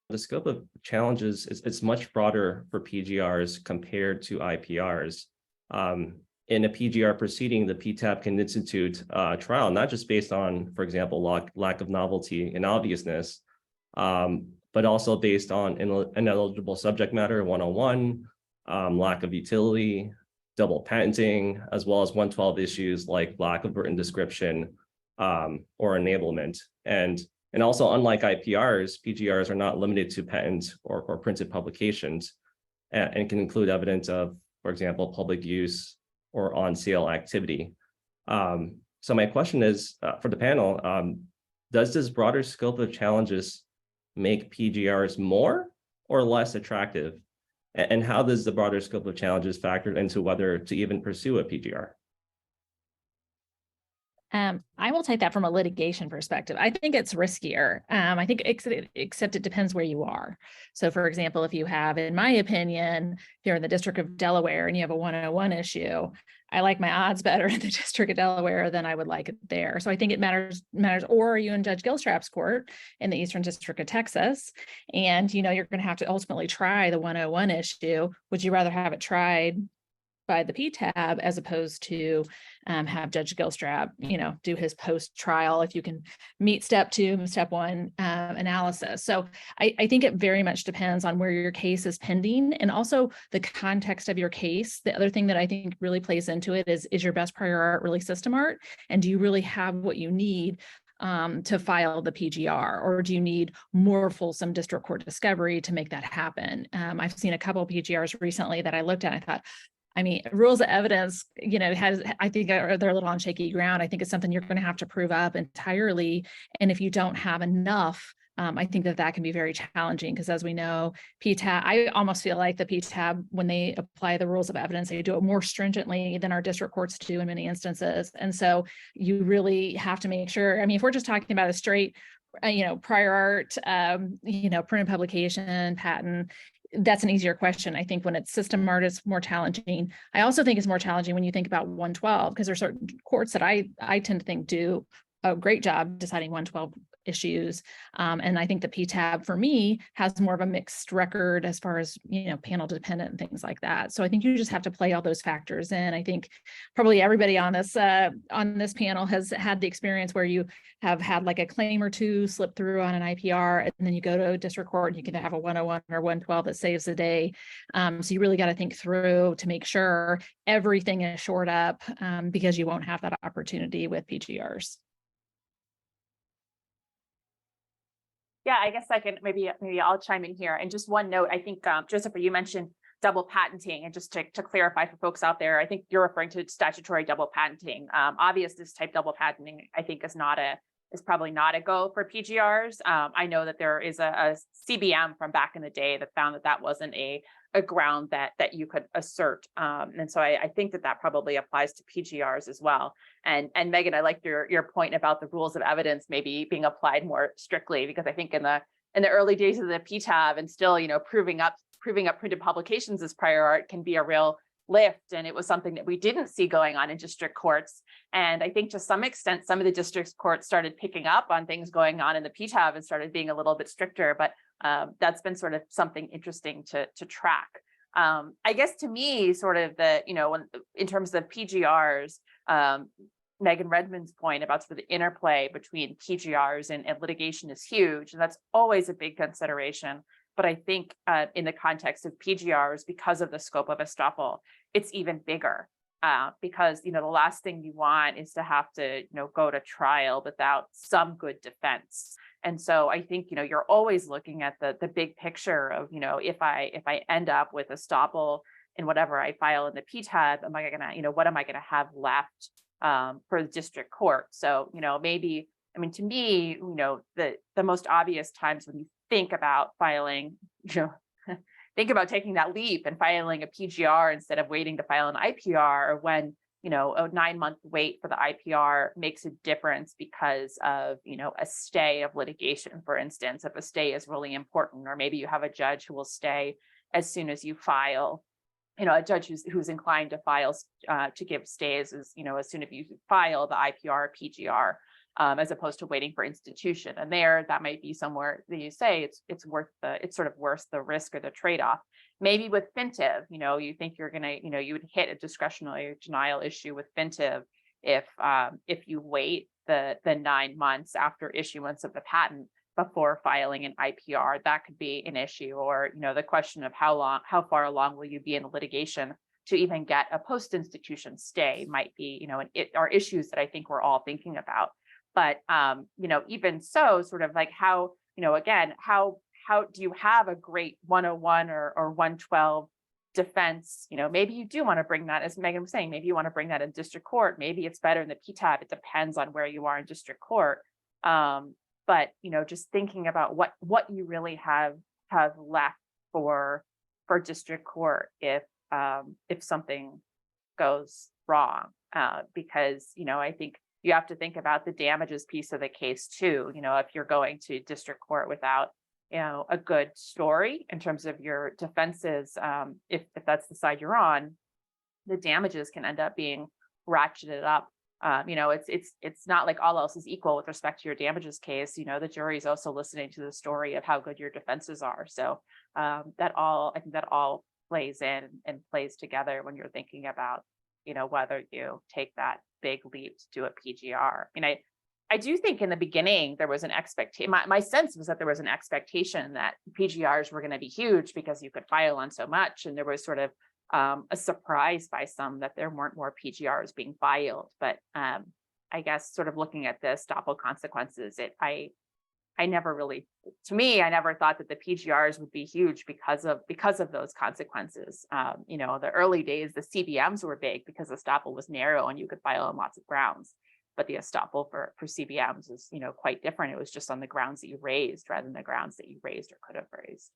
the scope of challenges is much broader for PGRs compared to IPRs. In a PGR proceeding, the PTAB can institute a trial, not just based on, for example, lack of novelty and obviousness, but also based on ineligible subject matter, 101, lack of utility, double patenting, as well as 112 issues like lack of written description or enablement. And also, unlike IPRs, PGRs are not limited to patent or printed publications and can include evidence of, for example, public use or on-sale activity. So my question is, for the panel, does this broader scope of challenges make PGRs more or less attractive? And how does the broader scope of challenges factor into whether to even pursue a PGR? I will take that from a litigation perspective. I think it's riskier. I think except it depends where you are. So for example, if you have, in my opinion, if you're in the District of Delaware and you have a 101 issue, I like my odds better in the District of Delaware than I would like it there. So I think it matters. Or are you in Judge Gilstrap's court in the Eastern District of Texas? And you're going to have to ultimately try the 101 issue. Would you rather have it tried by the PTAB as opposed to have Judge Gilstrap, do his post-trial if you can meet step 2, step 1 analysis. So I think it very much depends on where your case is pending and also the context of your case. The other thing that I think really plays into it is your best prior art really system art? And do you really have what you need to file the PGR, or do you need more fulsome district court discovery to make that happen? I've seen a couple of PGRs recently that I looked at and I thought, rules of evidence, I think they're a little on shaky ground. I think it's something you're going to have to prove up entirely. And if you don't have enough, I think that can be very challenging because, as we know, PTAB, I almost feel like the PTAB, when they apply the rules of evidence, they do it more stringently than our district courts do in many instances. And so you really have to make sure, if we're just talking about a straight, prior art, printed publication, patent, that's an easier question. I think when it's system art, it's more challenging. I also think it's more challenging when you think about 112, because there's certain courts that I tend to think do a great job deciding 112 issues. And I think the PTAB, for me, has more of a mixed record as far as, panel dependent and things like that. So I think you just have to play all those factors in. I think probably everybody on this panel has had the experience where you have had like a claim or two slip through on an IPR, and then you go to a district court and you can have a 101 or 112 that saves the day. So you really got to think through to make sure everything is shored up, because you won't have that opportunity with PGRs. Yeah, I guess I can maybe I'll chime in here. And just one note, I think, Joseph, you mentioned double patenting, and just to clarify for folks out there, I think you're referring to statutory double patenting. Obviousness type double patenting, I think, is probably not a go for PGRs. I know that there is a CBM from back in the day that found that wasn't a ground that you could assert. And so I think that probably applies to PGRs as well. And Megan, I like your point about the rules of evidence maybe being applied more strictly, because I think in the early days of the PTAB and still, proving up printed publications as prior art can be a real lift. And it was something that we didn't see going on in district courts. And I think to some extent, some of the district courts started picking up on things going on in the PTAB and started being a little bit stricter. But that's been sort of something interesting to track. I guess to me, sort of in terms of PGRs, Megan Redmond's point about sort of the interplay between PGRs and litigation is huge. And that's always a big consideration. But I think in the context of PGRs, because of the scope of estoppel, it's even bigger. Because the last thing you want is to have to go to trial without some good defense. And so I think you're always looking at the big picture of if I end up with estoppel in whatever I file in the PTAB, what am I gonna have left for the district court? So maybe, to me, the most obvious times when you think about filing, think about taking that leap and filing a PGR instead of waiting to file an IPR, or when a 9-month wait for the IPR makes a difference because of a stay of litigation, for instance. If a stay is really important, or maybe you have a judge who will stay as soon as you file, a judge who's inclined to file to give stays as soon as you file the IPR or PGR. as opposed to waiting for institution. And there, that might be somewhere that you say it's sort of worth the risk or the trade-off. Maybe with FinTIV, you think you're gonna, you would hit a discretionary denial issue with FinTIV if you wait the 9 months after issuance of the patent before filing an IPR. That could be an issue. Or, the question of how far along will you be in the litigation to even get a post-institution stay might be, are issues that I think we're all thinking about. But, even so, sort of like how, again, how do you have a great 101 or 112 defense? Maybe you do want to bring that, as Megan was saying, maybe you want to bring that in district court. Maybe it's better in the PTAB. It depends on where you are in district court. But, just thinking about what you really have left for district court if something goes wrong, because, I think you have to think about the damages piece of the case too. If you're going to district court without, a good story in terms of your defenses, if that's the side you're on, the damages can end up being ratcheted up. It's not like all else is equal with respect to your damages case. The jury is also listening to the story of how good your defenses are. So I think that all plays in and plays together when you're thinking about, whether you take that big leap to do a PGR. I do think in the beginning there was an expectation. My sense was that there was an expectation that PGRs were going to be huge because you could file on so much, and there was sort of a surprise by some that there weren't more PGRs being filed. But I guess sort of looking at the estoppel consequences, I never thought that the PGRs would be huge because of those consequences. The early days, the CBMs were big because estoppel was narrow and you could file on lots of grounds. But the estoppel for CBMs is, quite different. It was just on the grounds that you raised rather than the grounds that you raised or could have raised.